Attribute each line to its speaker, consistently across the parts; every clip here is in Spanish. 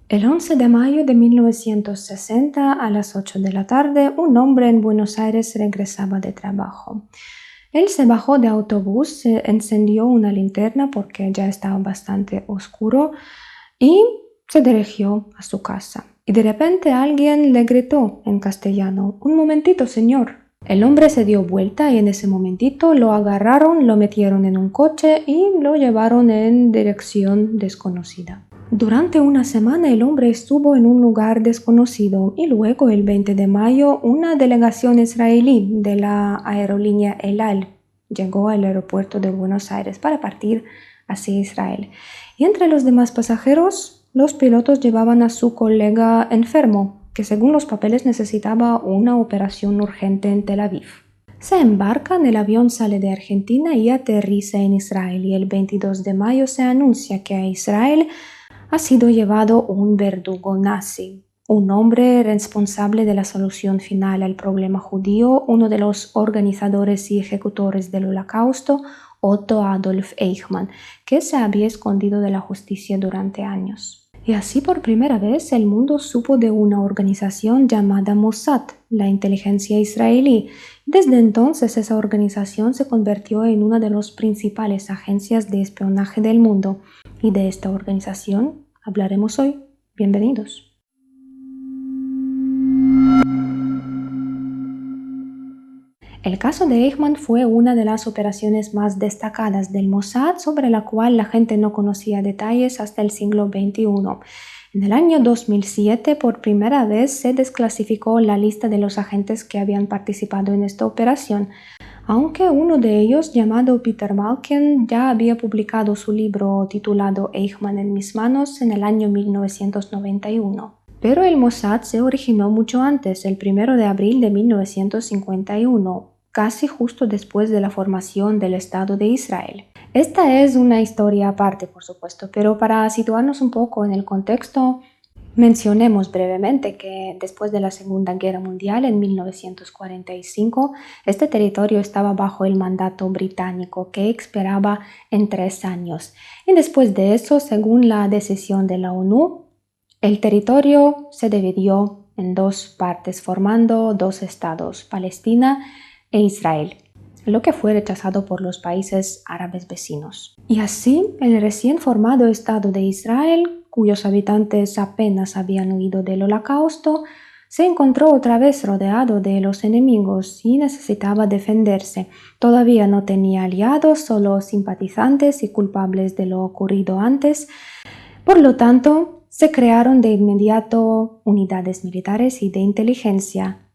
Speaker 1: El 11 de mayo de 1960, a las 8 de la tarde, un hombre en Buenos Aires regresaba de trabajo. Él se bajó de autobús, se encendió una linterna porque ya estaba bastante oscuro y se dirigió a su casa. Y de repente alguien le gritó en castellano: «Un momentito, señor». El hombre se dio vuelta y en ese momentito lo agarraron, lo metieron en un coche y lo llevaron en dirección desconocida. Durante una semana el hombre estuvo en un lugar desconocido y luego el 20 de mayo una delegación israelí de la aerolínea El Al llegó al aeropuerto de Buenos Aires para partir hacia Israel. Y entre los demás pasajeros, los pilotos llevaban a su colega enfermo, que según los papeles necesitaba una operación urgente en Tel Aviv. Se embarcan, el avión sale de Argentina y aterriza en Israel, y el 22 de mayo se anuncia que a Israel ha sido llevado un verdugo nazi, un hombre responsable de la solución final al problema judío, uno de los organizadores y ejecutores del Holocausto, Otto Adolf Eichmann, que se había escondido de la justicia durante años. Y así por primera vez el mundo supo de una organización llamada Mossad, la inteligencia israelí. Desde entonces esa organización se convirtió en una de las principales agencias de espionaje del mundo. Y de esta organización hablaremos hoy. Bienvenidos. El caso de Eichmann fue una de las operaciones más destacadas del Mossad, sobre la cual la gente no conocía detalles hasta el siglo XXI. En el año 2007, por primera vez, se desclasificó la lista de los agentes que habían participado en esta operación, aunque uno de ellos, llamado Peter Malkin, ya había publicado su libro titulado Eichmann en mis manos en el año 1991. Pero el Mossad se originó mucho antes, el 1 de abril de 1951, casi justo después de la formación del Estado de Israel. Esta es una historia aparte, por supuesto, pero para situarnos un poco en el contexto, mencionemos brevemente que después de la Segunda Guerra Mundial, en 1945, este territorio estaba bajo el mandato británico, que expiraba en 3 años. Y después de eso, según la decisión de la ONU, el territorio se dividió en 2 partes, formando 2 estados, Palestina e Israel, lo que fue rechazado por los países árabes vecinos. Y así, el recién formado Estado de Israel, cuyos habitantes apenas habían huido del Holocausto, se encontró otra vez rodeado de los enemigos y necesitaba defenderse. Todavía no tenía aliados, solo simpatizantes y culpables de lo ocurrido antes. Por lo tanto, se crearon de inmediato unidades militares y de inteligencia,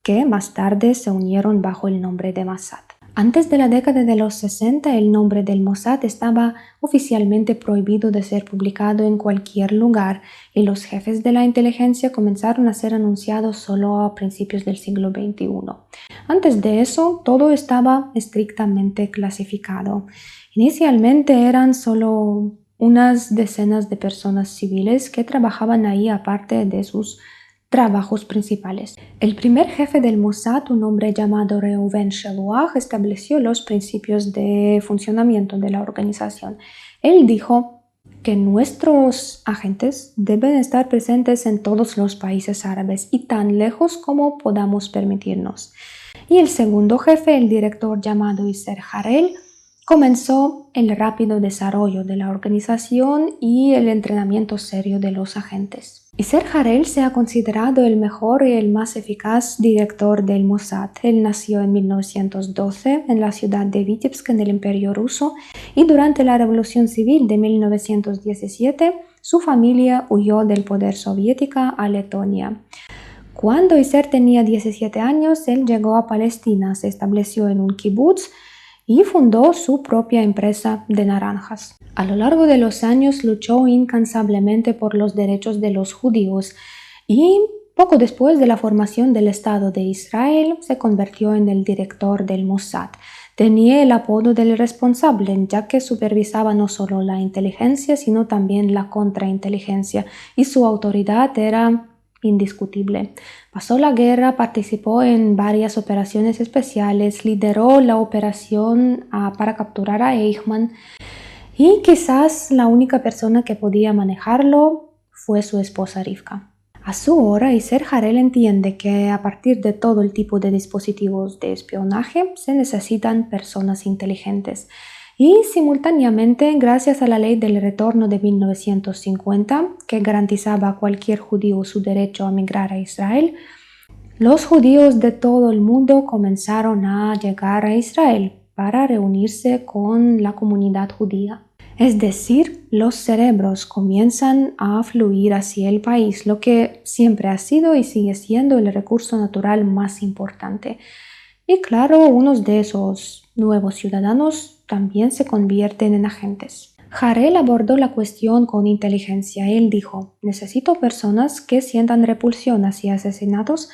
Speaker 1: que más tarde se unieron bajo el nombre de Mossad. Antes de la década de los 60, el nombre del Mossad estaba oficialmente prohibido de ser publicado en cualquier lugar, y los jefes de la inteligencia comenzaron a ser anunciados solo a principios del siglo XXI. Antes de eso, todo estaba estrictamente clasificado. Inicialmente eran solo unas decenas de personas civiles que trabajaban ahí aparte de sus trabajos principales. El primer jefe del Mossad, un hombre llamado Reuven Sheluach, estableció los principios de funcionamiento de la organización. Él dijo que nuestros agentes deben estar presentes en todos los países árabes y tan lejos como podamos permitirnos. Y el segundo jefe, el director llamado Isser Harel, comenzó el rápido desarrollo de la organización y el entrenamiento serio de los agentes. Isser Harel se ha considerado el mejor y el más eficaz director del Mossad. Él nació en 1912 en la ciudad de Vitebsk, en el Imperio Ruso, y durante la Revolución Civil de 1917 su familia huyó del poder soviético a Letonia. Cuando Isser tenía 17 años, él llegó a Palestina, se estableció en un kibutz y fundó su propia empresa de naranjas. A lo largo de los años luchó incansablemente por los derechos de los judíos y poco después de la formación del Estado de Israel se convirtió en el director del Mossad. Tenía el apodo del responsable, ya que supervisaba no solo la inteligencia sino también la contrainteligencia, y su autoridad era indiscutible. Pasó la guerra, participó en varias operaciones especiales, lideró la operación para capturar a Eichmann, y quizás la única persona que podía manejarlo fue su esposa Rivka. A su hora, Isser Harel entiende que a partir de todo el tipo de dispositivos de espionaje se necesitan personas inteligentes. Y simultáneamente, gracias a la ley del retorno de 1950, que garantizaba a cualquier judío su derecho a migrar a Israel, los judíos de todo el mundo comenzaron a llegar a Israel para reunirse con la comunidad judía. Es decir, los cerebros comienzan a fluir hacia el país, lo que siempre ha sido y sigue siendo el recurso natural más importante. Y claro, unos de esos nuevos ciudadanos también se convierten en agentes. Harel abordó la cuestión con inteligencia. Él dijo: necesito personas que sientan repulsión hacia asesinatos,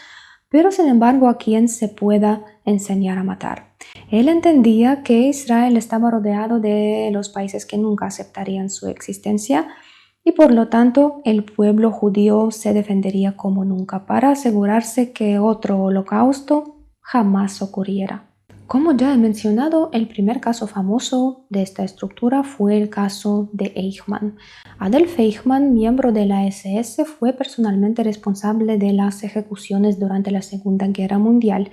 Speaker 1: pero sin embargo a quien se pueda enseñar a matar. Él entendía que Israel estaba rodeado de los países que nunca aceptarían su existencia y por lo tanto el pueblo judío se defendería como nunca para asegurarse que otro holocausto jamás ocurriera. Como ya he mencionado, el primer caso famoso de esta estructura fue el caso de Eichmann. Adolf Eichmann, miembro de la SS, fue personalmente responsable de las ejecuciones durante la Segunda Guerra Mundial,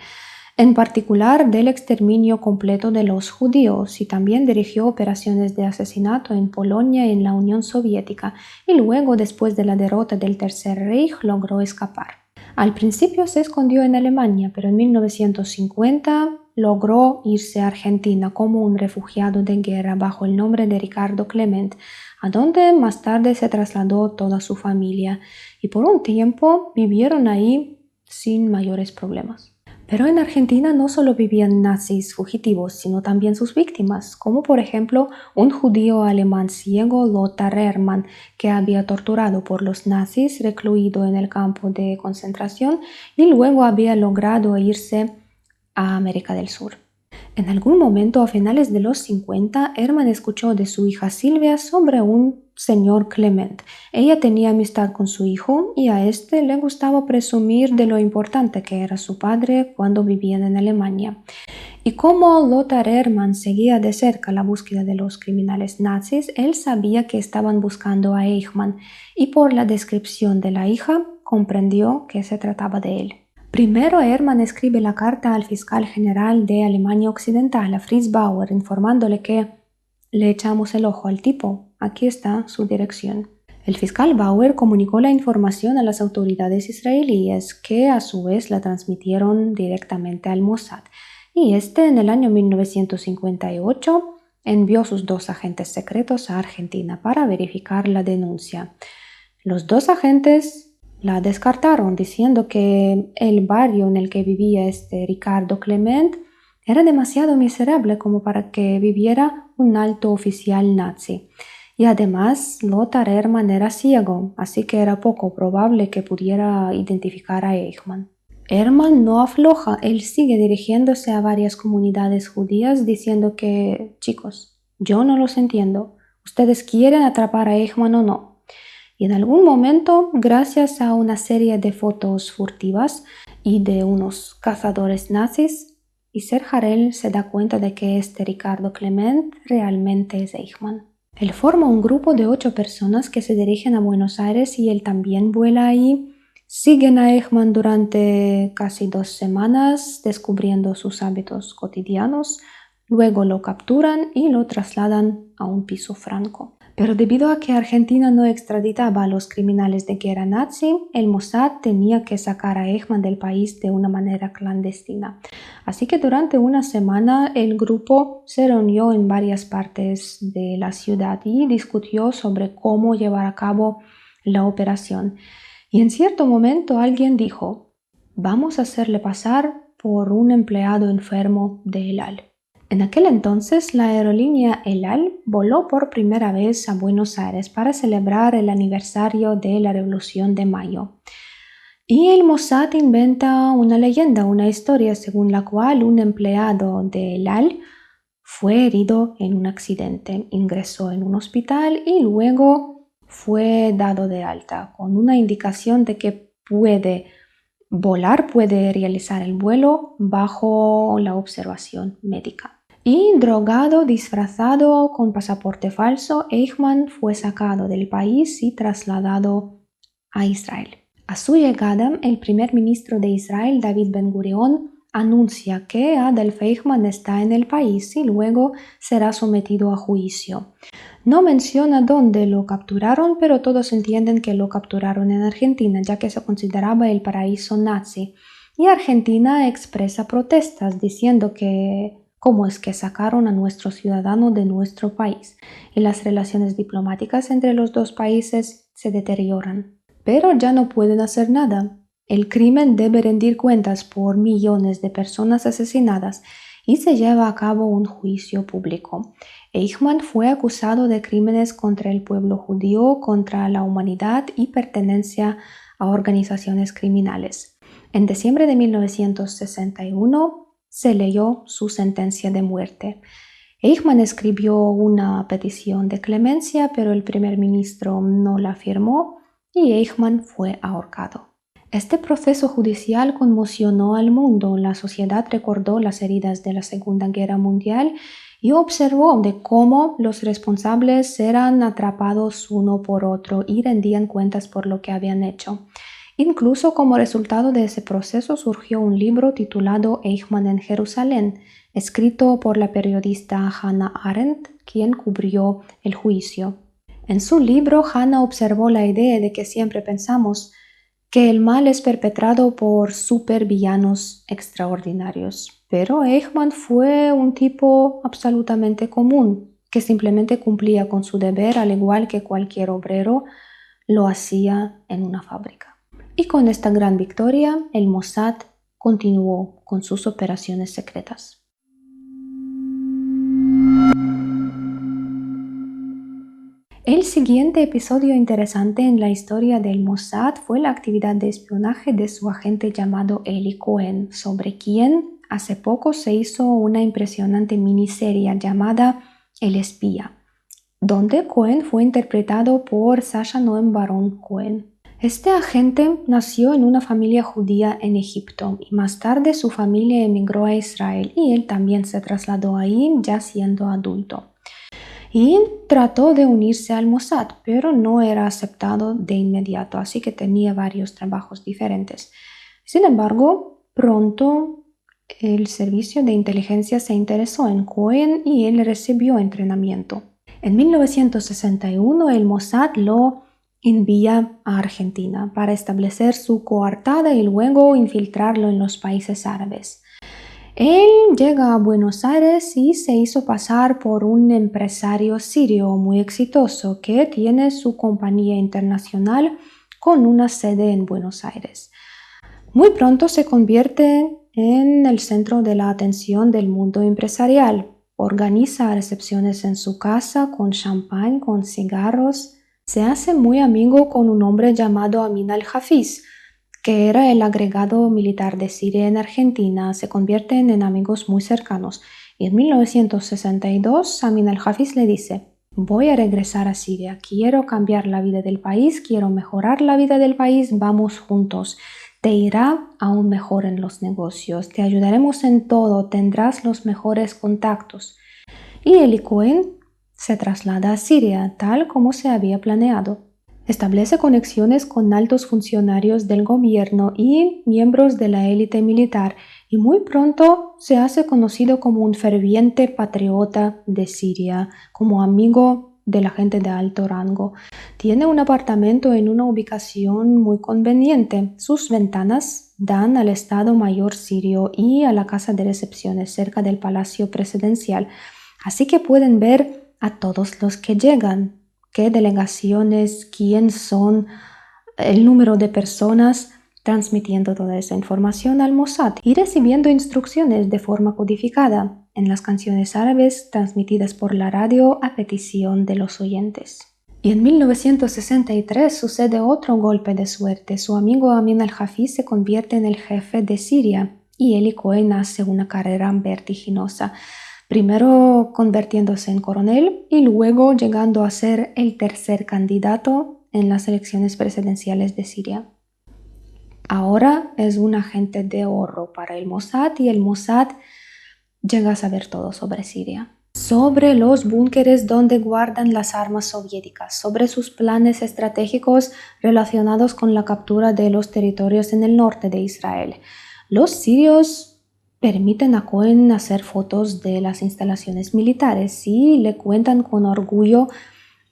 Speaker 1: en particular del exterminio completo de los judíos, y también dirigió operaciones de asesinato en Polonia y en la Unión Soviética, y luego, después de la derrota del Tercer Reich, logró escapar. Al principio se escondió en Alemania, pero en 1950 logró irse a Argentina como un refugiado de guerra bajo el nombre de Ricardo Clement, a donde más tarde se trasladó toda su familia, y por un tiempo vivieron ahí sin mayores problemas. Pero en Argentina no solo vivían nazis fugitivos, sino también sus víctimas, como por ejemplo un judío alemán ciego, Lothar Hermann, que había torturado por los nazis, recluido en el campo de concentración y luego había logrado irse a América del Sur. En algún momento a finales de los 50, Hermann escuchó de su hija Silvia sobre un señor Clement. Ella tenía amistad con su hijo y a este le gustaba presumir de lo importante que era su padre cuando vivían en Alemania. Y como Lothar Hermann seguía de cerca la búsqueda de los criminales nazis, él sabía que estaban buscando a Eichmann y por la descripción de la hija comprendió que se trataba de él. Primero, Hermann escribe la carta al fiscal general de Alemania Occidental, a Fritz Bauer, informándole que le echamos el ojo al tipo. Aquí está su dirección. El fiscal Bauer comunicó la información a las autoridades israelíes, que a su vez la transmitieron directamente al Mossad. Y este, en el año 1958, envió sus 2 agentes secretos a Argentina para verificar la denuncia. Los 2 agentes la descartaron, diciendo que el barrio en el que vivía este Ricardo Clement era demasiado miserable como para que viviera un alto oficial nazi. Y además, Lothar Hermann era ciego, así que era poco probable que pudiera identificar a Eichmann. Hermann no afloja, él sigue dirigiéndose a varias comunidades judías diciendo que, chicos, yo no los entiendo, ¿ustedes quieren atrapar a Eichmann o no? Y en algún momento, gracias a una serie de fotos furtivas y de unos cazadores nazis, Isser Harel se da cuenta de que este Ricardo Clement realmente es Eichmann. Él forma un grupo de 8 personas que se dirigen a Buenos Aires y él también vuela ahí. Siguen a Eichmann durante casi 2 semanas, descubriendo sus hábitos cotidianos. Luego lo capturan y lo trasladan a un piso franco. Pero debido a que Argentina no extraditaba a los criminales de guerra nazi, el Mossad tenía que sacar a Eichmann del país de una manera clandestina. Así que durante una semana el grupo se reunió en varias partes de la ciudad y discutió sobre cómo llevar a cabo la operación. Y en cierto momento alguien dijo: vamos a hacerle pasar por un empleado enfermo de El Al. En aquel entonces, la aerolínea El Al voló por primera vez a Buenos Aires para celebrar el aniversario de la Revolución de Mayo. Y el Mossad inventa una leyenda, una historia según la cual un empleado de El Al fue herido en un accidente, ingresó en un hospital y luego fue dado de alta, con una indicación de que puede volar, puede realizar el vuelo bajo la observación médica. Y drogado, disfrazado, con pasaporte falso, Eichmann fue sacado del país y trasladado a Israel. A su llegada, el primer ministro de Israel, David Ben-Gurión, anuncia que Adolf Eichmann está en el país y luego será sometido a juicio. No menciona dónde lo capturaron, pero todos entienden que lo capturaron en Argentina, ya que se consideraba el paraíso nazi. Y Argentina expresa protestas diciendo que cómo es que sacaron a nuestro ciudadano de nuestro país. Y las relaciones diplomáticas entre los dos países se deterioran. Pero ya no pueden hacer nada. El crimen debe rendir cuentas por millones de personas asesinadas y se lleva a cabo un juicio público. Eichmann fue acusado de crímenes contra el pueblo judío, contra la humanidad y pertenencia a organizaciones criminales. En diciembre de 1961 se leyó su sentencia de muerte. Eichmann escribió una petición de clemencia, pero el primer ministro no la firmó y Eichmann fue ahorcado. Este proceso judicial conmocionó al mundo. La sociedad recordó las heridas de la Segunda Guerra Mundial y observó de cómo los responsables eran atrapados uno por otro y rendían cuentas por lo que habían hecho. Incluso como resultado de ese proceso surgió un libro titulado Eichmann en Jerusalén, escrito por la periodista Hannah Arendt, quien cubrió el juicio. En su libro, Hannah observó la idea de que siempre pensamos que el mal es perpetrado por supervillanos extraordinarios, pero Eichmann fue un tipo absolutamente común, que simplemente cumplía con su deber al igual que cualquier obrero lo hacía en una fábrica. Y con esta gran victoria, el Mossad continuó con sus operaciones secretas. El siguiente episodio interesante en la historia del Mossad fue la actividad de espionaje de su agente llamado Eli Cohen, sobre quien hace poco se hizo una impresionante miniserie llamada El espía, donde Cohen fue interpretado por Sacha Noam Baron Cohen. Este agente nació en una familia judía en Egipto y más tarde su familia emigró a Israel y él también se trasladó ahí ya siendo adulto. Y trató de unirse al Mossad, pero no era aceptado de inmediato, así que tenía varios trabajos diferentes. Sin embargo, pronto el servicio de inteligencia se interesó en Cohen y él recibió entrenamiento. En 1961 el Mossad lo envía a Argentina para establecer su coartada y luego infiltrarlo en los países árabes. Él llega a Buenos Aires y se hizo pasar por un empresario sirio muy exitoso que tiene su compañía internacional con una sede en Buenos Aires. Muy pronto se convierte en el centro de la atención del mundo empresarial. Organiza recepciones en su casa con champán, con cigarros. Se hace muy amigo con un hombre llamado Amin al-Hafiz, que era el agregado militar de Siria en Argentina. Se convierten en amigos muy cercanos. Y en 1962 Amin al-Hafiz le dice: voy a regresar a Siria, quiero cambiar la vida del país, quiero mejorar la vida del país, vamos juntos. Te irá aún mejor en los negocios, te ayudaremos en todo, tendrás los mejores contactos. Y Eli Cohen se traslada a Siria, tal como se había planeado. Establece conexiones con altos funcionarios del gobierno y miembros de la élite militar y muy pronto se hace conocido como un ferviente patriota de Siria, como amigo de la gente de alto rango. Tiene un apartamento en una ubicación muy conveniente. Sus ventanas dan al Estado Mayor sirio y a la casa de recepciones cerca del Palacio Presidencial, así que pueden ver a todos los que llegan, qué delegaciones, quién son, el número de personas, transmitiendo toda esa información al Mossad y recibiendo instrucciones de forma codificada en las canciones árabes transmitidas por la radio a petición de los oyentes. Y en 1963 sucede otro golpe de suerte. Su amigo Amin al-Hafiz se convierte en el jefe de Siria y Eli Cohen hace una carrera vertiginosa, primero convirtiéndose en coronel y luego llegando a ser el tercer candidato en las elecciones presidenciales de Siria. Ahora es un agente de oro para el Mossad y el Mossad llega a saber todo sobre Siria. sobre los búnkeres donde guardan las armas soviéticas, sobre sus planes estratégicos relacionados con la captura de los territorios en el norte de Israel. Los sirios permiten a Cohen hacer fotos de las instalaciones militares y le cuentan con orgullo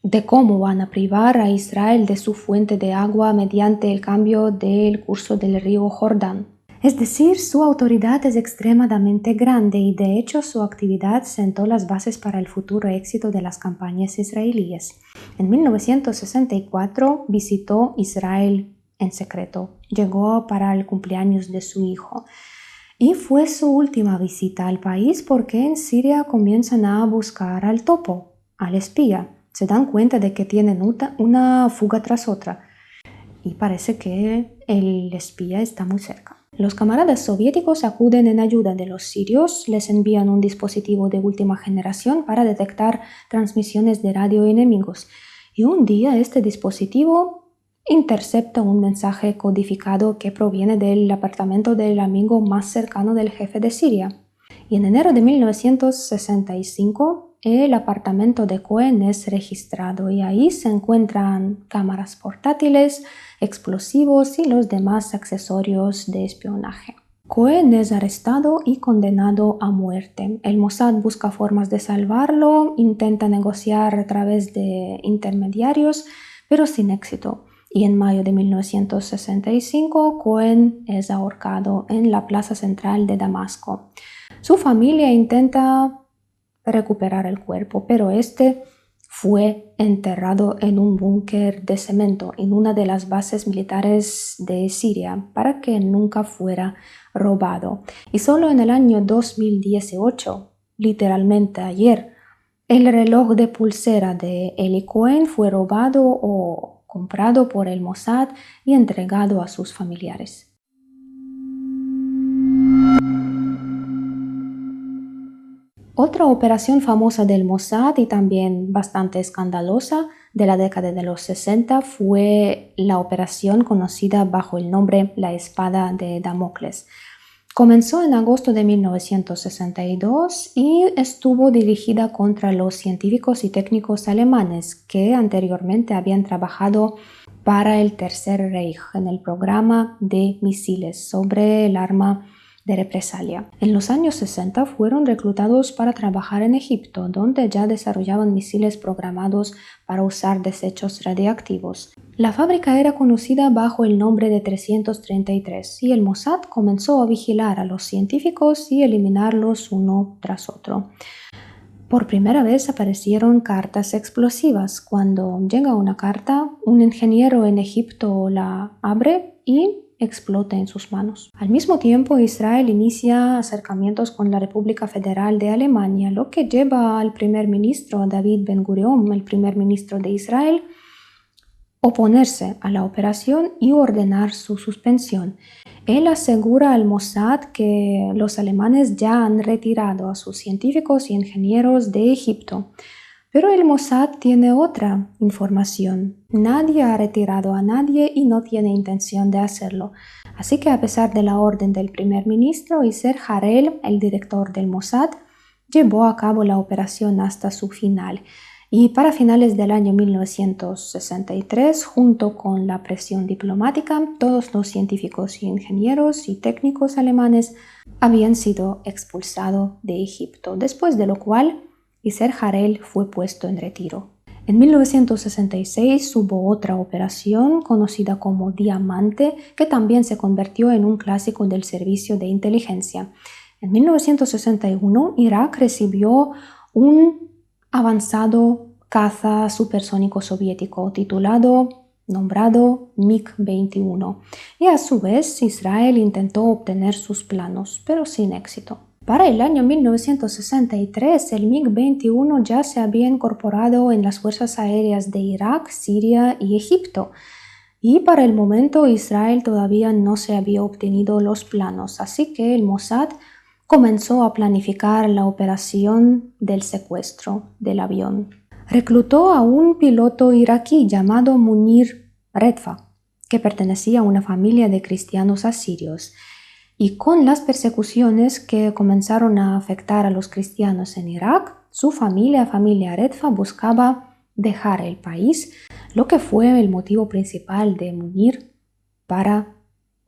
Speaker 1: de cómo van a privar a Israel de su fuente de agua mediante el cambio del curso del río Jordán. Es decir, su autoridad es extremadamente grande y de hecho su actividad sentó las bases para el futuro éxito de las campañas israelíes. En 1964 visitó Israel en secreto. Llegó para el cumpleaños de su hijo. Y fue su última visita al país porque en Siria comienzan a buscar al topo, al espía. Se dan cuenta de que tienen una fuga tras otra y parece que el espía está muy cerca. Los camaradas soviéticos acuden en ayuda de los sirios, les envían un dispositivo de última generación para detectar transmisiones de radio enemigos y un día este dispositivo intercepta un mensaje codificado que proviene del apartamento del amigo más cercano del jefe de Siria. Y en enero de 1965 el apartamento de Cohen es registrado y ahí se encuentran cámaras portátiles, explosivos y los demás accesorios de espionaje. Cohen es arrestado y condenado a muerte. El Mossad busca formas de salvarlo, intenta negociar a través de intermediarios, pero sin éxito. Y en mayo de 1965, Cohen es ahorcado en la plaza central de Damasco. Su familia intenta recuperar el cuerpo, pero este fue enterrado en un búnker de cemento en una de las bases militares de Siria para que nunca fuera robado. Y solo en el año 2018, literalmente ayer, el reloj de pulsera de Eli Cohen fue robado o comprado por el Mossad y entregado a sus familiares. Otra operación famosa del Mossad y también bastante escandalosa de la década de los 60 fue la operación conocida bajo el nombre La Espada de Damocles. Comenzó en agosto de 1962 y estuvo dirigida contra los científicos y técnicos alemanes que anteriormente habían trabajado para el Tercer Reich en el programa de misiles sobre el arma de represalia. En los años 60 fueron reclutados para trabajar en Egipto, donde ya desarrollaban misiles programados para usar desechos radiactivos. La fábrica era conocida bajo el nombre de 333 y el Mossad comenzó a vigilar a los científicos y eliminarlos uno tras otro. Por primera vez aparecieron cartas explosivas. Cuando llega una carta, un ingeniero en Egipto la abre y explota en sus manos. Al mismo tiempo, Israel inicia acercamientos con la República Federal de Alemania, lo que lleva al primer ministro David Ben-Gurion, el primer ministro de Israel, oponerse a la operación y ordenar su suspensión. Él asegura al Mossad que los alemanes ya han retirado a sus científicos y ingenieros de Egipto. Pero el Mossad tiene otra información. Nadie ha retirado a nadie y no tiene intención de hacerlo. Así que a pesar de la orden del primer ministro, Yasser Harel, el director del Mossad, llevó a cabo la operación hasta su final. Y para finales del año 1963, junto con la presión diplomática, todos los científicos y ingenieros y técnicos alemanes habían sido expulsados de Egipto, después de lo cual Yasser Harel fue puesto en retiro. En 1966 hubo otra operación conocida como Diamante, que también se convirtió en un clásico del servicio de inteligencia. En 1961, Irak recibió un avanzado caza supersónico soviético nombrado MiG-21, y a su vez Israel intentó obtener sus planos, pero sin éxito. Para el año 1963, el MiG-21 ya se había incorporado en las fuerzas aéreas de Irak, Siria y Egipto. Y para el momento Israel todavía no se había obtenido los planos, así que el Mossad comenzó a planificar la operación del secuestro del avión. Reclutó a un piloto iraquí llamado Munir Redfa, que pertenecía a una familia de cristianos asirios. Y con las persecuciones que comenzaron a afectar a los cristianos en Irak, su familia Redfa, buscaba dejar el país, lo que fue el motivo principal de Munir para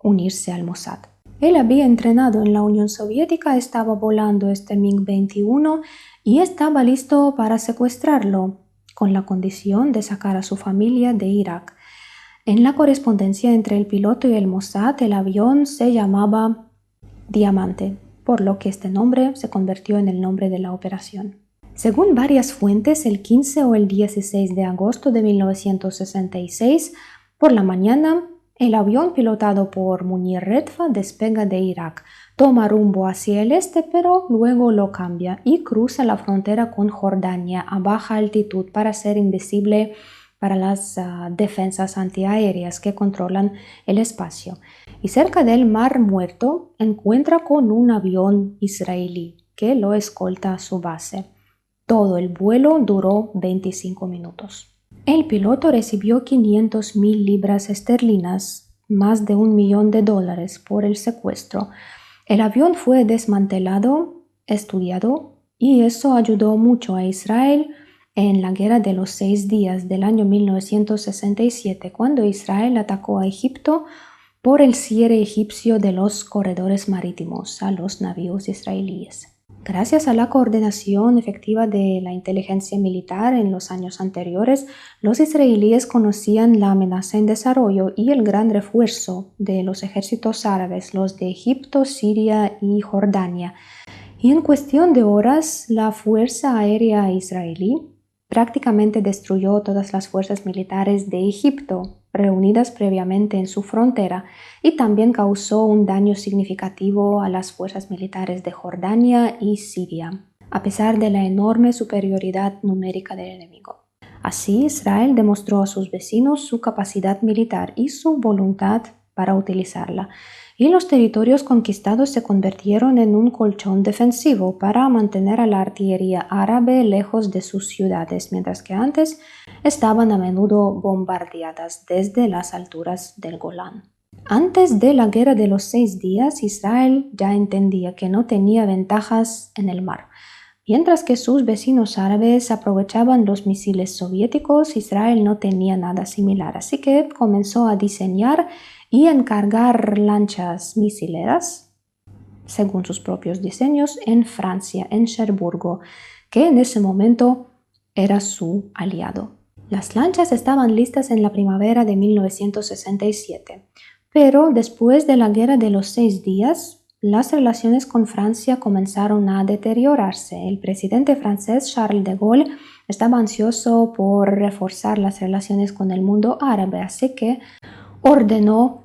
Speaker 1: unirse al Mossad. Él había entrenado en la Unión Soviética, estaba volando este MiG-21 y estaba listo para secuestrarlo, con la condición de sacar a su familia de Irak. En la correspondencia entre el piloto y el Mossad, el avión se llamaba Diamante, por lo que este nombre se convirtió en el nombre de la operación. Según varias fuentes, el 15 o el 16 de agosto de 1966, por la mañana, el avión pilotado por Munir Redfa despega de Irak, toma rumbo hacia el este, pero luego lo cambia y cruza la frontera con Jordania a baja altitud para ser invisible para las defensas antiaéreas que controlan el espacio. Y cerca del Mar Muerto encuentra con un avión israelí que lo escolta a su base. Todo el vuelo duró 25 minutos. El piloto recibió 500.000 libras esterlinas, más de $1 millón, por el secuestro. El avión fue desmantelado, estudiado, y eso ayudó mucho a Israel en la Guerra de los 6 días del año 1967, cuando Israel atacó a Egipto por el cierre egipcio de los corredores marítimos a los navíos israelíes. Gracias a la coordinación efectiva de la inteligencia militar en los años anteriores, los israelíes conocían la amenaza en desarrollo y el gran refuerzo de los ejércitos árabes, los de Egipto, Siria y Jordania. Y en cuestión de horas, la Fuerza Aérea Israelí prácticamente destruyó todas las fuerzas militares de Egipto reunidas previamente en su frontera y también causó un daño significativo a las fuerzas militares de Jordania y Siria, a pesar de la enorme superioridad numérica del enemigo. Así, Israel demostró a sus vecinos su capacidad militar y su voluntad para utilizarla, y los territorios conquistados se convirtieron en un colchón defensivo para mantener a la artillería árabe lejos de sus ciudades, mientras que antes estaban a menudo bombardeadas desde las alturas del Golán. Antes de la Guerra de los 6 días, Israel ya entendía que no tenía ventajas en el mar. Mientras que sus vecinos árabes aprovechaban los misiles soviéticos, Israel no tenía nada similar, así que comenzó a diseñar y encargar lanchas misileras, según sus propios diseños, en Francia, en Cherburgo, que en ese momento era su aliado. Las lanchas estaban listas en la primavera de 1967, pero después de la Guerra de los 6 días, las relaciones con Francia comenzaron a deteriorarse. El presidente francés Charles de Gaulle estaba ansioso por reforzar las relaciones con el mundo árabe, así que ordenó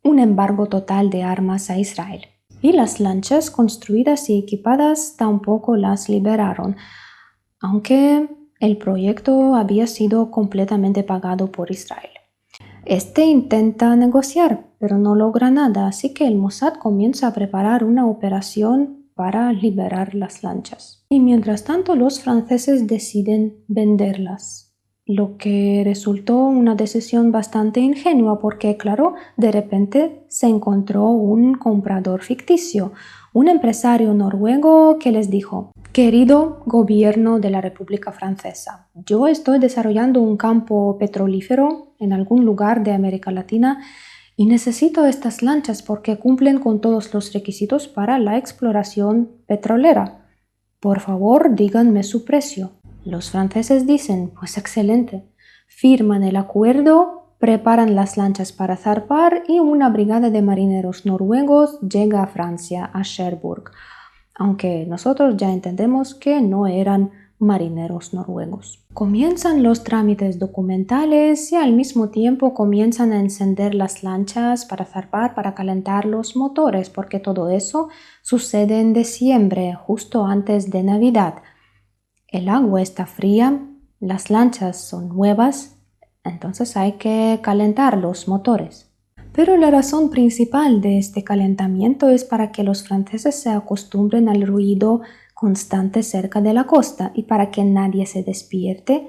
Speaker 1: un embargo total de armas a Israel. Y las lanchas construidas y equipadas tampoco las liberaron, aunque el proyecto había sido completamente pagado por Israel. Este intenta negociar, pero no logra nada, así que el Mossad comienza a preparar una operación para liberar las lanchas. Y mientras tanto, los franceses deciden venderlas, lo que resultó una decisión bastante ingenua porque, claro, de repente se encontró un comprador ficticio, un empresario noruego que les dijo: «Querido gobierno de la República Francesa, yo estoy desarrollando un campo petrolífero en algún lugar de América Latina y necesito estas lanchas porque cumplen con todos los requisitos para la exploración petrolera. Por favor, díganme su precio». Los franceses dicen: «Pues excelente». Firman el acuerdo, preparan las lanchas para zarpar y una brigada de marineros noruegos llega a Francia, a Cherbourg, aunque nosotros ya entendemos que no eran marineros noruegos. Comienzan los trámites documentales y al mismo tiempo comienzan a encender las lanchas para zarpar, para calentar los motores, porque todo eso sucede en diciembre, justo antes de Navidad. El agua está fría, las lanchas son nuevas, entonces hay que calentar los motores. Pero la razón principal de este calentamiento es para que los franceses se acostumbren al ruido constante cerca de la costa y para que nadie se despierte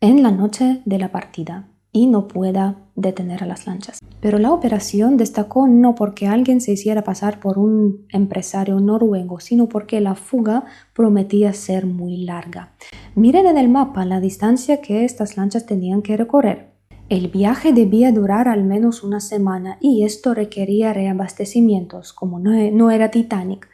Speaker 1: en la noche de la partida. y no pueda detener a las lanchas. Pero la operación destacó no porque alguien se hiciera pasar por un empresario noruego, sino porque la fuga prometía ser muy larga. Miren en el mapa la distancia que estas lanchas tenían que recorrer. El viaje debía durar al menos una semana y esto requería reabastecimientos, como no era Titanic.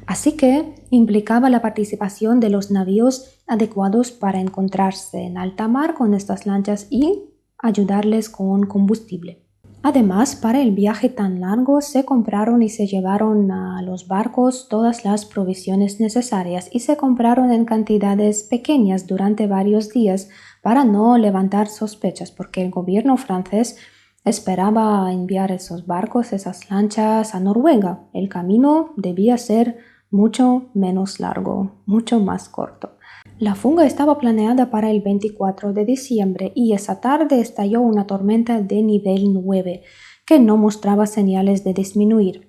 Speaker 1: Así que implicaba la participación de los navíos adecuados para encontrarse en alta mar con estas lanchas y ayudarles con combustible. Además, para el viaje tan largo se compraron y se llevaron a los barcos todas las provisiones necesarias y se compraron en cantidades pequeñas durante varios días para no levantar sospechas, porque el gobierno francés esperaba enviar esos barcos, esas lanchas a Noruega. El camino debía ser mucho menos largo, mucho más corto. La fuga estaba planeada para el 24 de diciembre y esa tarde estalló una tormenta de nivel 9 que no mostraba señales de disminuir.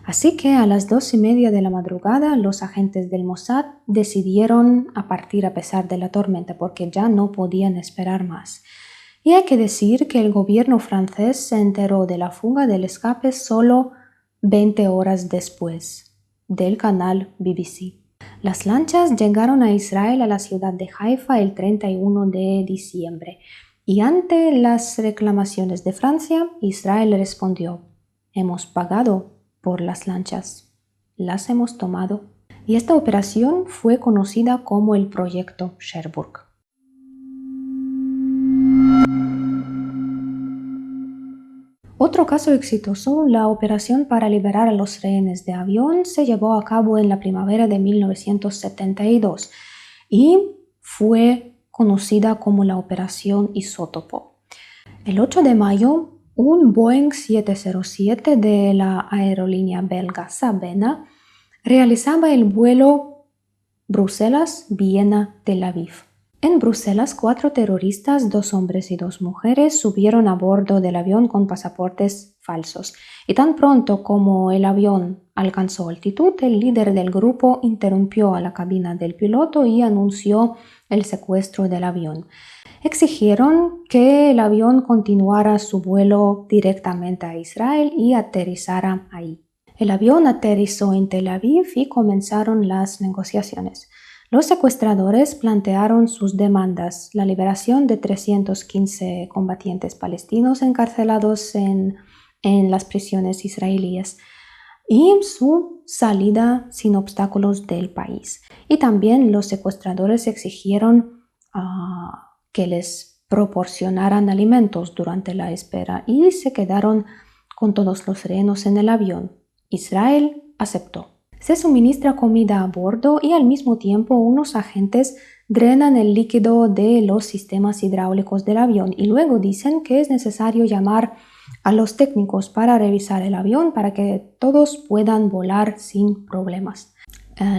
Speaker 1: Así que a las 2:30 de la madrugada los agentes del Mossad decidieron a partir a pesar de la tormenta porque ya no podían esperar más. Y hay que decir que el gobierno francés se enteró de la fuga del escape solo 20 horas después del canal BBC. Las lanchas llegaron a Israel, a la ciudad de Haifa, el 31 de diciembre. Y ante las reclamaciones de Francia, Israel respondió: hemos pagado por las lanchas, las hemos tomado. Y esta operación fue conocida como el Proyecto Cherbourg. Otro caso exitoso, la operación para liberar a los rehenes de avión, se llevó a cabo en la primavera de 1972 y fue conocida como la Operación Isótopo. El 8 de mayo, un Boeing 707 de la aerolínea belga Sabena realizaba el vuelo Bruselas-Viena-Tel Aviv. En Bruselas, 4 terroristas, 2 hombres y 2 mujeres, subieron a bordo del avión con pasaportes falsos. Y tan pronto como el avión alcanzó altitud, el líder del grupo interrumpió a la cabina del piloto y anunció el secuestro del avión. Exigieron que el avión continuara su vuelo directamente a Israel y aterrizara ahí. El avión aterrizó en Tel Aviv y comenzaron las negociaciones. Los secuestradores plantearon sus demandas: la liberación de 315 combatientes palestinos encarcelados en las prisiones israelíes y su salida sin obstáculos del país. Y también los secuestradores exigieron que les proporcionaran alimentos durante la espera y se quedaron con todos los rehenes en el avión. Israel aceptó. Se suministra comida a bordo y al mismo tiempo unos agentes drenan el líquido de los sistemas hidráulicos del avión y luego dicen que es necesario llamar a los técnicos para revisar el avión para que todos puedan volar sin problemas.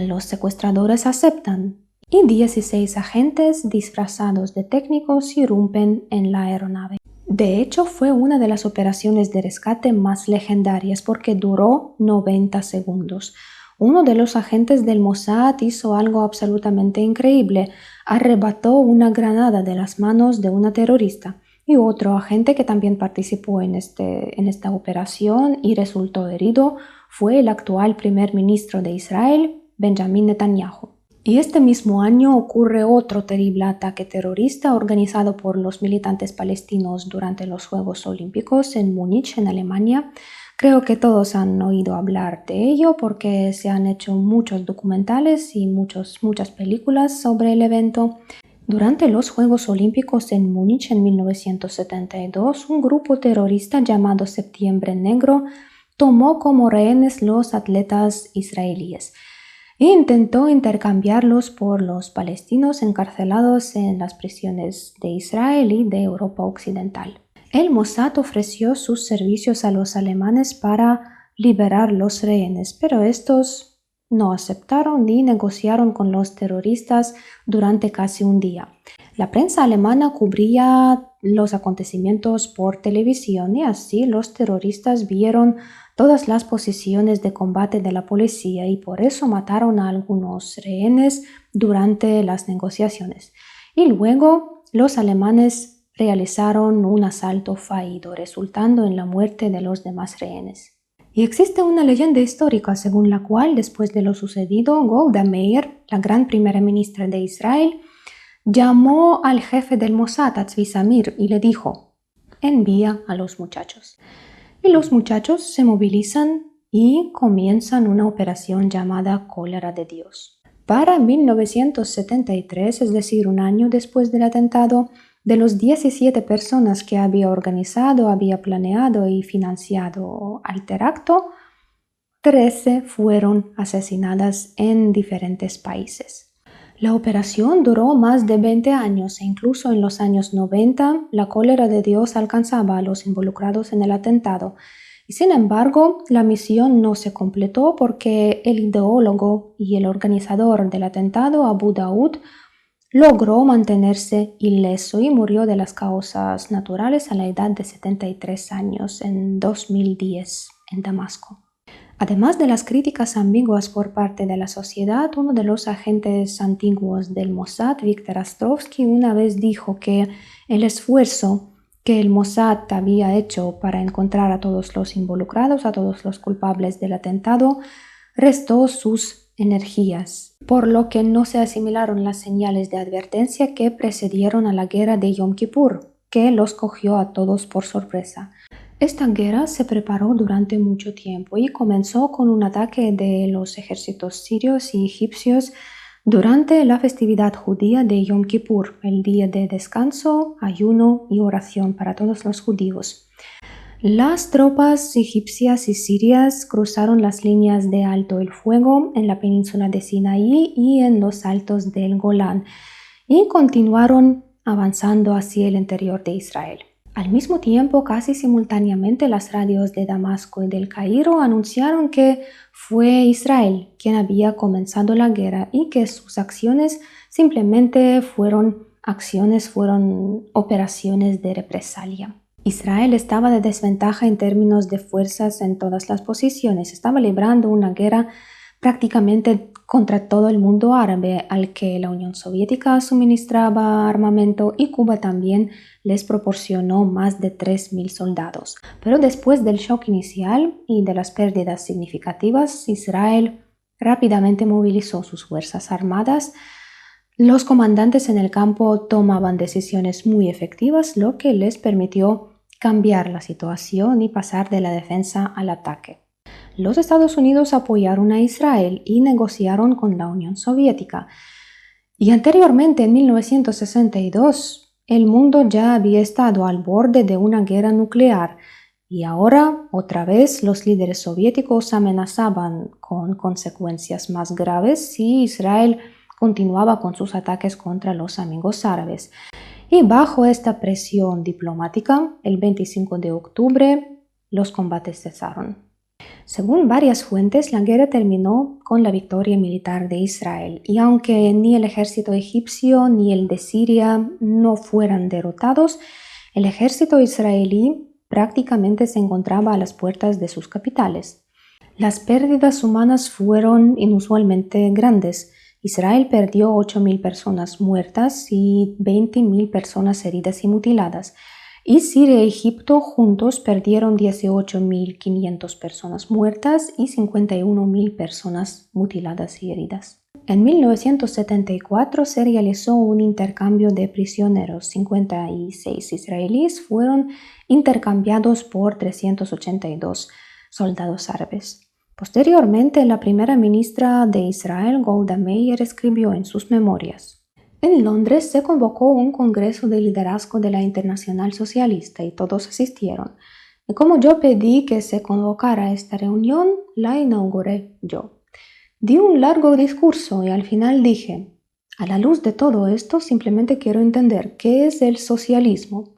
Speaker 1: Los secuestradores aceptan y 16 agentes disfrazados de técnicos irrumpen en la aeronave. De hecho, fue una de las operaciones de rescate más legendarias porque duró 90 segundos. Uno de los agentes del Mossad hizo algo absolutamente increíble: arrebató una granada de las manos de una terrorista. Y otro agente que también participó en esta operación y resultó herido fue el actual primer ministro de Israel, Benjamin Netanyahu. Y este mismo año ocurre otro terrible ataque terrorista organizado por los militantes palestinos durante los Juegos Olímpicos en Múnich, en Alemania. Creo que todos han oído hablar de ello porque se han hecho muchos documentales y muchas películas sobre el evento. Durante los Juegos Olímpicos en Múnich en 1972, un grupo terrorista llamado Septiembre Negro tomó como rehenes los atletas israelíes e intentó intercambiarlos por los palestinos encarcelados en las prisiones de Israel y de Europa Occidental. El Mossad ofreció sus servicios a los alemanes para liberar los rehenes, pero estos no aceptaron ni negociaron con los terroristas durante casi un día. La prensa alemana cubría los acontecimientos por televisión y así los terroristas vieron todas las posiciones de combate de la policía y por eso mataron a algunos rehenes durante las negociaciones. Y luego los alemanes realizaron un asalto fallido, resultando en la muerte de los demás rehenes. Y existe una leyenda histórica según la cual, después de lo sucedido, Golda Meir, la gran primera ministra de Israel, llamó al jefe del Mossad, a Tzvi Samir, y le dijo: envía a los muchachos. Y los muchachos se movilizan y comienzan una operación llamada Cólera de Dios. Para 1973, es decir, un año después del atentado, de los 17 personas que había organizado, había planeado y financiado el teracto, 13 fueron asesinadas en diferentes países. La operación duró más de 20 años e incluso en los años 90 la cólera de Dios alcanzaba a los involucrados en el atentado. Y sin embargo, la misión no se completó porque el ideólogo y el organizador del atentado, Abu Daoud, logró mantenerse ileso y murió de las causas naturales a la edad de 73 años en 2010 en Damasco. Además de las críticas ambiguas por parte de la sociedad, uno de los agentes antiguos del Mossad, Viktor Ostrovsky, una vez dijo que el esfuerzo que el Mossad había hecho para encontrar a todos los involucrados, a todos los culpables del atentado, restó sus energías, por lo que no se asimilaron las señales de advertencia que precedieron a la guerra de Yom Kippur, que los cogió a todos por sorpresa. Esta guerra se preparó durante mucho tiempo y comenzó con un ataque de los ejércitos sirios y egipcios durante la festividad judía de Yom Kippur, el día de descanso, ayuno y oración para todos los judíos. Las tropas egipcias y sirias cruzaron las líneas de alto el fuego en la península de Sinaí y en los altos del Golán y continuaron avanzando hacia el interior de Israel. Al mismo tiempo, casi simultáneamente, las radios de Damasco y del Cairo anunciaron que fue Israel quien había comenzado la guerra y que sus acciones simplemente fueron operaciones de represalia. Israel estaba de desventaja en términos de fuerzas en todas las posiciones. Estaba librando una guerra prácticamente contra todo el mundo árabe, al que la Unión Soviética suministraba armamento y Cuba también les proporcionó más de 3.000 soldados. Pero después del shock inicial y de las pérdidas significativas, Israel rápidamente movilizó sus fuerzas armadas. Los comandantes en el campo tomaban decisiones muy efectivas, lo que les permitió cambiar la situación y pasar de la defensa al ataque. Los Estados Unidos apoyaron a Israel y negociaron con la Unión Soviética. Y anteriormente, en 1962, el mundo ya había estado al borde de una guerra nuclear y ahora, otra vez, los líderes soviéticos amenazaban con consecuencias más graves si Israel continuaba con sus ataques contra los amigos árabes. Y bajo esta presión diplomática, el 25 de octubre, los combates cesaron. Según varias fuentes, la guerra terminó con la victoria militar de Israel, y aunque ni el ejército egipcio ni el de Siria no fueran derrotados, el ejército israelí prácticamente se encontraba a las puertas de sus capitales. Las pérdidas humanas fueron inusualmente grandes. Israel perdió 8.000 personas muertas y 20.000 personas heridas y mutiladas. Y Siria y Egipto juntos perdieron 18.500 personas muertas y 51.000 personas mutiladas y heridas. En 1974 se realizó un intercambio de prisioneros. 56 israelíes fueron intercambiados por 382 soldados árabes. Posteriormente, la primera ministra de Israel, Golda Meir, escribió en sus memorias: en Londres se convocó un congreso de liderazgo de la Internacional Socialista y todos asistieron. Y como yo pedí que se convocara esta reunión, la inauguré yo. Di un largo discurso y al final dije: a la luz de todo esto, simplemente quiero entender qué es el socialismo.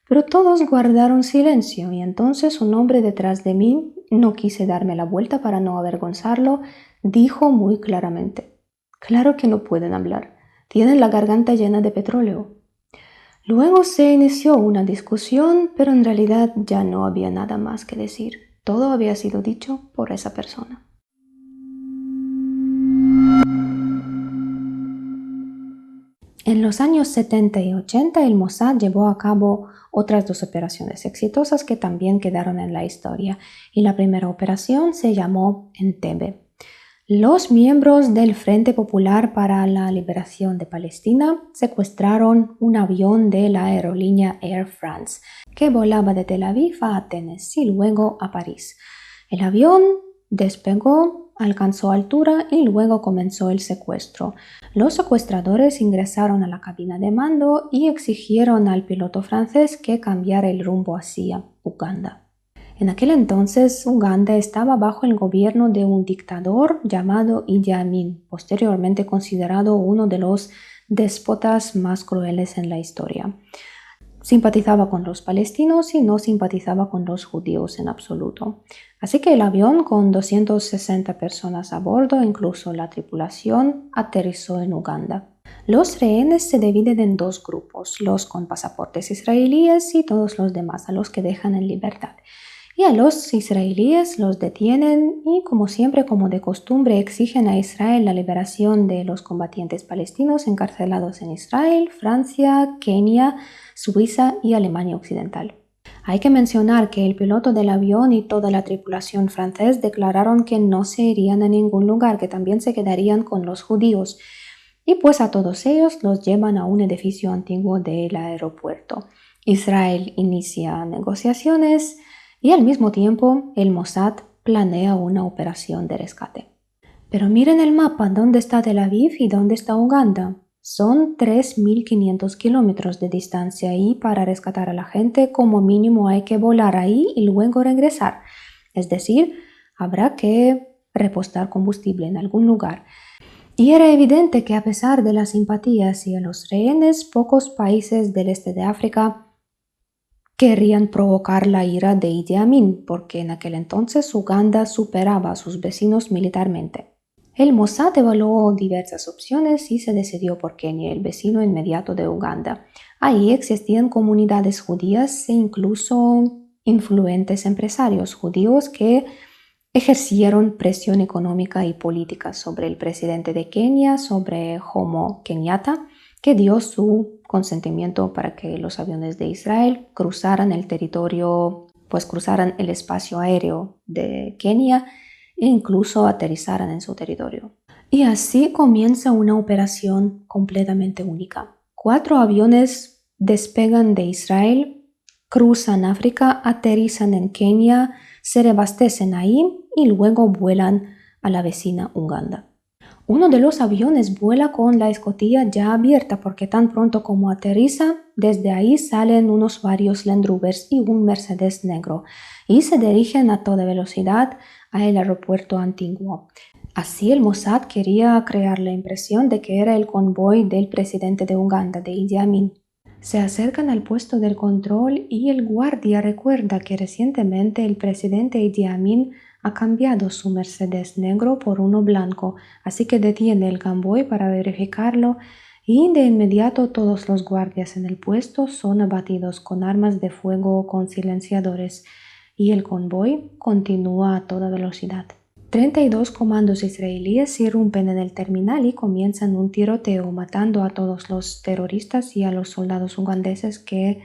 Speaker 1: Pero todos guardaron silencio y entonces un hombre detrás de mí, no quise darme la vuelta para no avergonzarlo, dijo muy claramente: claro que no pueden hablar. Tienen la garganta llena de petróleo. Luego se inició una discusión, pero en realidad ya no había nada más que decir. Todo había sido dicho por esa persona. En los años 70 y 80, el Mossad llevó a cabo otras dos operaciones exitosas que también quedaron en la historia, y la primera operación se llamó Entebbe. Los miembros del Frente Popular para la Liberación de Palestina secuestraron un avión de la aerolínea Air France que volaba de Tel Aviv a Atenas y luego a París. El avión despegó, alcanzó altura y luego comenzó el secuestro. Los secuestradores ingresaron a la cabina de mando y exigieron al piloto francés que cambiara el rumbo hacia Uganda. En aquel entonces, Uganda estaba bajo el gobierno de un dictador llamado Idi Amin, posteriormente considerado uno de los déspotas más crueles en la historia. Simpatizaba con los palestinos y no simpatizaba con los judíos en absoluto. Así que el avión, con 260 personas a bordo, incluso la tripulación, aterrizó en Uganda. Los rehenes se dividen en dos grupos, los con pasaportes israelíes y todos los demás, a los que dejan en libertad. Y a los israelíes los detienen y, como siempre, como de costumbre, exigen a Israel la liberación de los combatientes palestinos encarcelados en Israel, Francia, Kenia, Suiza y Alemania Occidental. Hay que mencionar que el piloto del avión y toda la tripulación francés declararon que no se irían a ningún lugar, que también se quedarían con los judíos. Y pues a todos ellos los llevan a un edificio antiguo del aeropuerto. Israel inicia negociaciones y al mismo tiempo el Mossad planea una operación de rescate. Pero miren el mapa, ¿dónde está Tel Aviv y dónde está Uganda? Son 3.500 kilómetros de distancia y para rescatar a la gente como mínimo hay que volar ahí y luego regresar. Es decir, habrá que repostar combustible en algún lugar. Y era evidente que a pesar de las simpatías hacia los rehenes, pocos países del este de África querían provocar la ira de Idi Amin, porque en aquel entonces Uganda superaba a sus vecinos militarmente. El Mossad evaluó diversas opciones y se decidió por Kenia, el vecino inmediato de Uganda. Ahí existían comunidades judías e incluso influentes empresarios judíos que ejercieron presión económica y política sobre el presidente de Kenia, sobre Jomo Kenyatta, que dio su consentimiento para que los aviones de Israel cruzaran el territorio, pues cruzaran el espacio aéreo de Kenia e incluso aterrizaran en su territorio. Y así comienza una operación completamente única. 4 aviones despegan de Israel, cruzan África, aterrizan en Kenia, se reabastecen ahí y luego vuelan a la vecina Uganda. Uno de los aviones vuela con la escotilla ya abierta porque tan pronto como aterriza, desde ahí salen unos varios Land Rovers y un Mercedes negro y se dirigen a toda velocidad al aeropuerto antiguo. Así el Mossad quería crear la impresión de que era el convoy del presidente de Uganda, de Idi Amin. Se acercan al puesto del control y el guardia recuerda que recientemente el presidente Idi Amin ha cambiado su Mercedes negro por uno blanco, así que detiene el convoy para verificarlo y de inmediato todos los guardias en el puesto son abatidos con armas de fuego o con silenciadores y el convoy continúa a toda velocidad. 32 comandos israelíes irrumpen en el terminal y comienzan un tiroteo, matando a todos los terroristas y a los soldados ugandeses que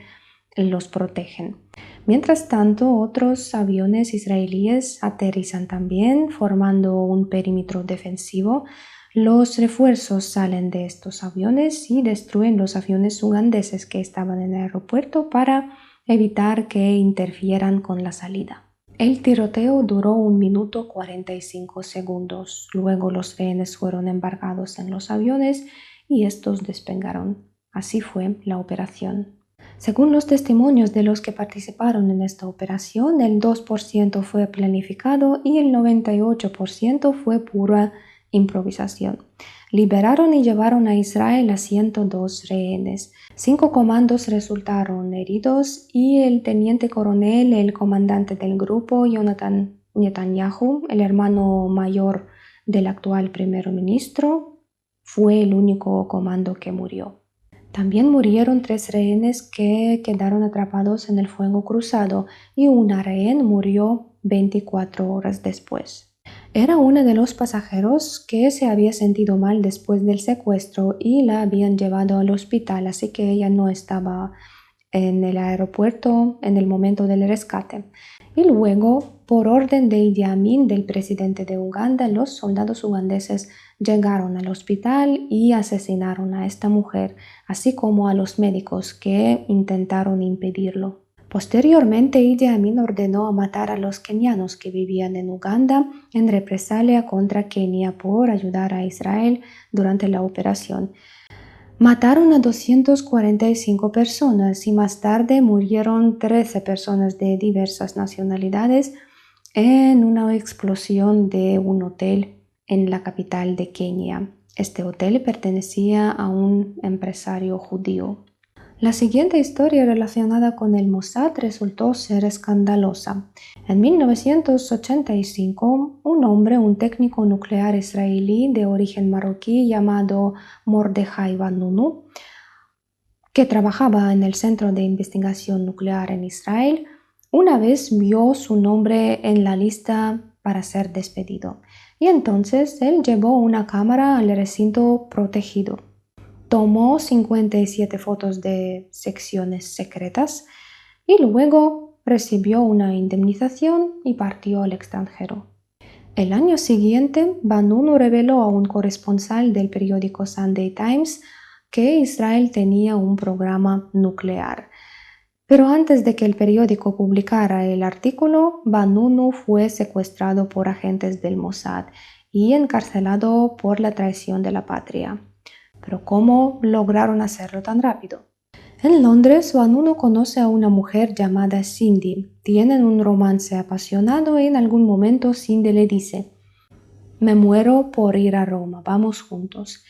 Speaker 1: los protegen. Mientras tanto, otros aviones israelíes aterrizan también, formando un perímetro defensivo. Los refuerzos salen de estos aviones y destruyen los aviones ugandeses que estaban en el aeropuerto para evitar que interfieran con la salida. El tiroteo duró 1 minuto 45 segundos. Luego los rehenes fueron embarcados en los aviones y estos despegaron. Así fue la operación. Según los testimonios de los que participaron en esta operación, el 2% fue planificado y el 98% fue pura improvisación. Liberaron y llevaron a Israel a 102 rehenes. 5 comandos resultaron heridos y el teniente coronel, el comandante del grupo, Jonathan Netanyahu, el hermano mayor del actual primer ministro, fue el único comando que murió. También murieron 3 rehenes que quedaron atrapados en el fuego cruzado y una rehén murió 24 horas después. Era una de los pasajeros que se había sentido mal después del secuestro y la habían llevado al hospital, así que ella no estaba en el aeropuerto en el momento del rescate. Y luego, por orden de Idi Amin, del presidente de Uganda, los soldados ugandeses llegaron al hospital y asesinaron a esta mujer, así como a los médicos que intentaron impedirlo. Posteriormente, Idi Amin ordenó matar a los kenianos que vivían en Uganda en represalia contra Kenia por ayudar a Israel durante la operación. Mataron a 245 personas y más tarde murieron 13 personas de diversas nacionalidades en una explosión de un hotel en la capital de Kenia. Este hotel pertenecía a un empresario judío. La siguiente historia relacionada con el Mossad resultó ser escandalosa. En 1985, un técnico nuclear israelí de origen marroquí llamado Mordechai Vanunu, que trabajaba en el Centro de Investigación Nuclear en Israel, una vez vio su nombre en la lista para ser despedido. Y entonces él llevó una cámara al recinto protegido. Tomó 57 fotos de secciones secretas y luego recibió una indemnización y partió al extranjero. El año siguiente, Vanunu reveló a un corresponsal del periódico Sunday Times que Israel tenía un programa nuclear. Pero antes de que el periódico publicara el artículo, Vanunu fue secuestrado por agentes del Mossad y encarcelado por la traición de la patria. Pero ¿cómo lograron hacerlo tan rápido? En Londres, Vanunu conoce a una mujer llamada Cindy. Tienen un romance apasionado y en algún momento Cindy le dice: «Me muero por ir a Roma, vamos juntos».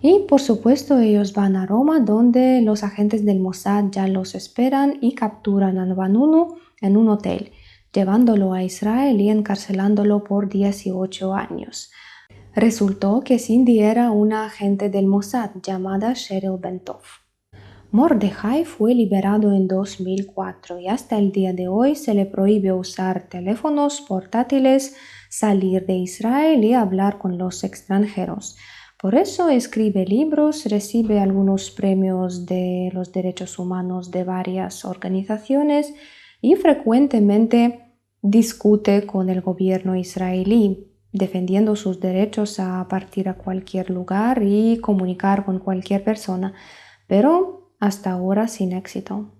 Speaker 1: Y por supuesto ellos van a Roma, donde los agentes del Mossad ya los esperan y capturan a Vanunu en un hotel, llevándolo a Israel y encarcelándolo por 18 años. Resultó que Cindy era una agente del Mossad llamada Cheryl Bentov. Mordechai fue liberado en 2004 y hasta el día de hoy se le prohíbe usar teléfonos portátiles, salir de Israel y hablar con los extranjeros. Por eso escribe libros, recibe algunos premios de los derechos humanos de varias organizaciones y frecuentemente discute con el gobierno israelí, defendiendo sus derechos a partir a cualquier lugar y comunicar con cualquier persona, pero hasta ahora sin éxito.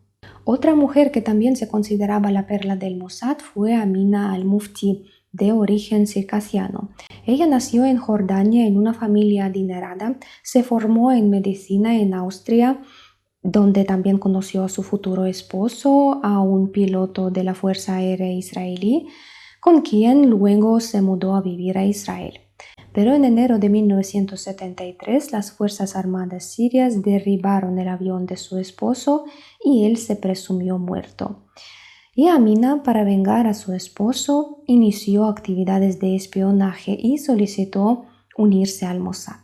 Speaker 1: Otra mujer que también se consideraba la perla del Mossad fue Amina al-Mufti, de origen circasiano. Ella nació en Jordania en una familia adinerada, se formó en medicina en Austria, donde también conoció a su futuro esposo, a un piloto de la Fuerza Aérea Israelí, con quien luego se mudó a vivir a Israel. Pero en enero de 1973 las Fuerzas Armadas sirias derribaron el avión de su esposo y él se presumió muerto. Y Amina, para vengar a su esposo, inició actividades de espionaje y solicitó unirse al Mossad.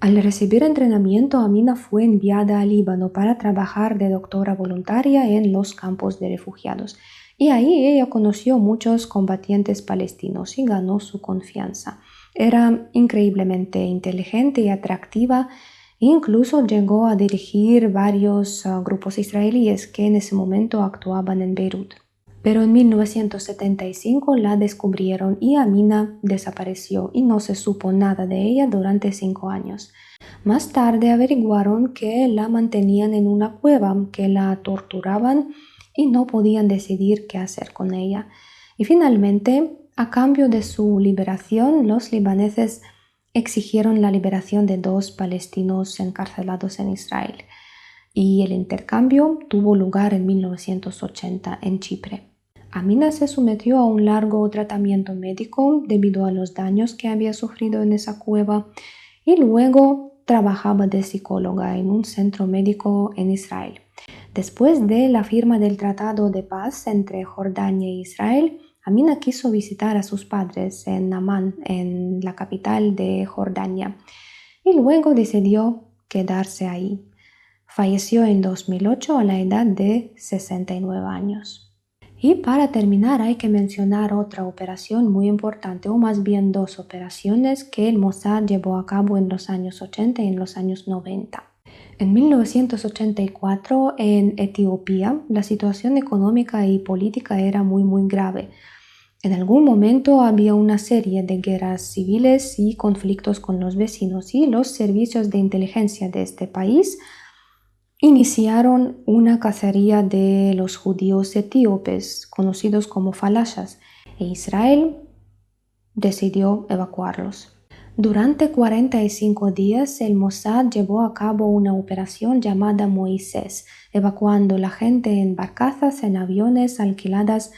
Speaker 1: Al recibir entrenamiento, Amina fue enviada a Líbano para trabajar de doctora voluntaria en los campos de refugiados. Y ahí ella conoció muchos combatientes palestinos y ganó su confianza. Era increíblemente inteligente y atractiva. Incluso llegó a dirigir varios grupos israelíes que en ese momento actuaban en Beirut. Pero en 1975 la descubrieron y Amina desapareció y no se supo nada de ella durante 5 años. Más tarde averiguaron que la mantenían en una cueva, que la torturaban y no podían decidir qué hacer con ella. Y finalmente, a cambio de su liberación, los libaneses exigieron la liberación de 2 palestinos encarcelados en Israel. Y el intercambio tuvo lugar en 1980 en Chipre. Amina se sometió a un largo tratamiento médico debido a los daños que había sufrido en esa cueva y luego trabajaba de psicóloga en un centro médico en Israel. Después de la firma del Tratado de Paz entre Jordania e Israel, Amina quiso visitar a sus padres en Amán, en la capital de Jordania, y luego decidió quedarse ahí. Falleció en 2008 a la edad de 69 años. Y para terminar hay que mencionar otra operación muy importante, o más bien dos operaciones que el Mossad llevó a cabo en los años 80 y en los años 90. En 1984, en Etiopía, la situación económica y política era muy grave. En algún momento había una serie de guerras civiles y conflictos con los vecinos, y los servicios de inteligencia de este país iniciaron una cacería de los judíos etíopes, conocidos como falashas, e Israel decidió evacuarlos. Durante 45 días, el Mossad llevó a cabo una operación llamada Moisés, evacuando la gente en barcazas, en aviones alquiladas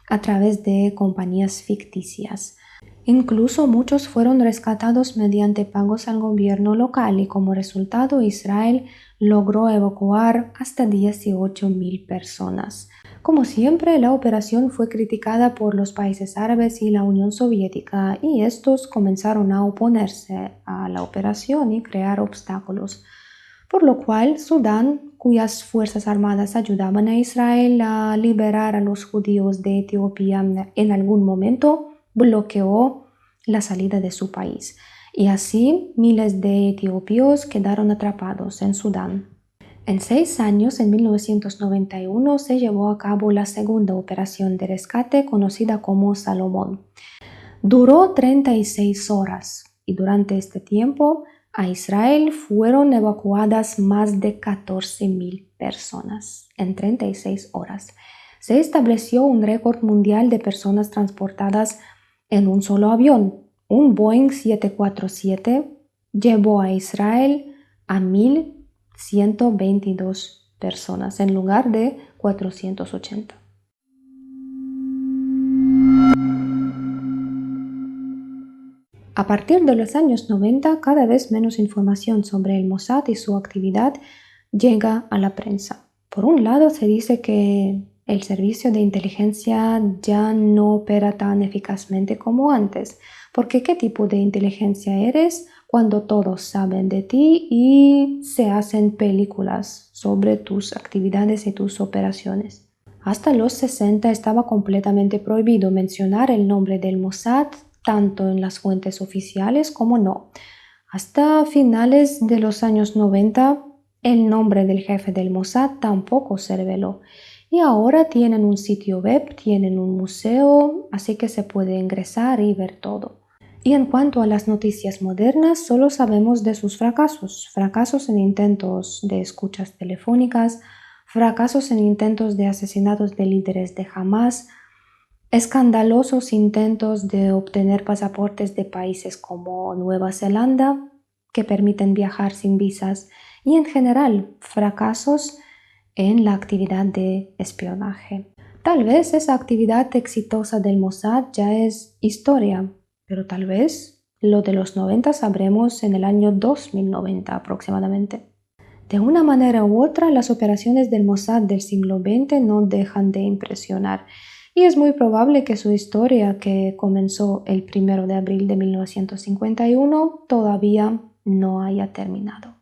Speaker 1: a través de compañías ficticias. Incluso muchos fueron rescatados mediante pagos al gobierno local y como resultado Israel logró evacuar hasta 18.000 personas. Como siempre, la operación fue criticada por los países árabes y la Unión Soviética, y estos comenzaron a oponerse a la operación y crear obstáculos, por lo cual Sudán, cuyas fuerzas armadas ayudaban a Israel a liberar a los judíos de Etiopía, en algún momento bloqueó la salida de su país, y así miles de etiopíos quedaron atrapados en Sudán. En 6 años, en 1991, se llevó a cabo la segunda operación de rescate conocida como Salomón. Duró 36 horas y durante este tiempo a Israel fueron evacuadas más de 14.000 personas en 36 horas. Se estableció un récord mundial de personas transportadas en un solo avión. Un Boeing 747 llevó a Israel a 1.122 personas en lugar de 480. A partir de los años 90, cada vez menos información sobre el Mossad y su actividad llega a la prensa. Por un lado, se dice que el servicio de inteligencia ya no opera tan eficazmente como antes, porque ¿qué tipo de inteligencia eres cuando todos saben de ti y se hacen películas sobre tus actividades y tus operaciones? Hasta los 60 estaba completamente prohibido mencionar el nombre del Mossad, tanto en las fuentes oficiales como no. Hasta finales de los años 90, el nombre del jefe del Mossad tampoco se reveló. Y ahora tienen un sitio web, tienen un museo, así que se puede ingresar y ver todo. Y en cuanto a las noticias modernas, solo sabemos de sus fracasos en intentos de escuchas telefónicas, fracasos en intentos de asesinatos de líderes de Hamas, escandalosos intentos de obtener pasaportes de países como Nueva Zelanda que permiten viajar sin visas y en general fracasos en la actividad de espionaje. Tal vez esa actividad exitosa del Mossad ya es historia, pero tal vez lo de los 90 sabremos en el año 2090 aproximadamente. De una manera u otra, las operaciones del Mossad del siglo XX no dejan de impresionar. Y es muy probable que su historia, que comenzó el 1 de abril de 1951, todavía no haya terminado.